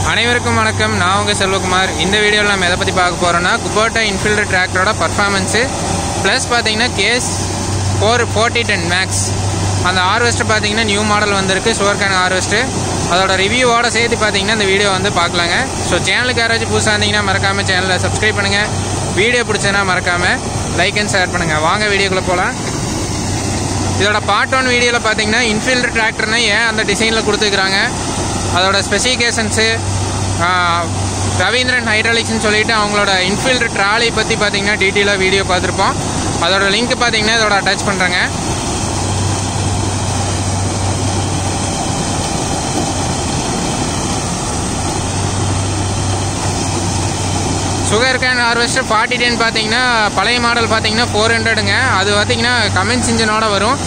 அனைவருக்கும் வணக்கம். நான் உங்கள் செல்வகுமார். இந்த வீடியோவில் நம்ம எதை பற்றி பார்க்க போகிறோன்னா, குபோட்டா இன்ஃபீல்டு டிராக்டரோட பர்ஃபார்மன்ஸு ப்ளஸ் பார்த்தீங்கன்னா கேஸ் 44010 மேக்ஸ் அந்த ஹார்வெஸ்டர் பார்த்தீங்கன்னா நியூ மாடல் வந்திருக்கு, சுகர்கேன் ஹார்வெஸ்ட்டு. அதோட ரிவ்யூவோட சேர்த்து பார்த்தீங்கன்னா இந்த வீடியோ வந்து பார்க்கலாங்க. ஸோ சேனலுக்கு யாராச்சும் புதுசாக இருந்தீங்கன்னா மறக்காமல் சேனலை சப்ஸ்கிரைப் பண்ணுங்கள். வீடியோ பிடிச்சதுன்னா மறக்காமல் லைக் அண்ட் ஷேர் பண்ணுங்கள். வாங்க வீடியோக்குள்ளே போகலாம். இதோட பார்ட் 1 வீடியோவில் பார்த்தீங்கன்னா இன்ஃபீல்டு டிராக்டர்னா ஏன் அந்த டிசைனில் கொடுத்துருக்குறாங்க, அதோட ஸ்பெசிஃபிகேஷன்ஸு, ரவீந்திரன் ஹைட்ராலிக்ஸ்னு சொல்லிட்டு அவங்களோட இன்ஃபீல்டு ட்ராலி பற்றி பார்த்தீங்கன்னா டீட்டெயிலாக வீடியோ பார்த்துருப்போம். அதோட லிங்க் பார்த்தீங்கன்னா இதோட அட்டாச் பண்ணுறேங்க. சுகர்கேன் ஹார்வெஸ்டர் 4010 பார்த்தீங்கன்னா பழைய மாடல் பார்த்தீங்கன்னா 400ங்க. அது பார்த்தீங்கன்னா கமென்ஸ் இன்ஜினோட வரும்.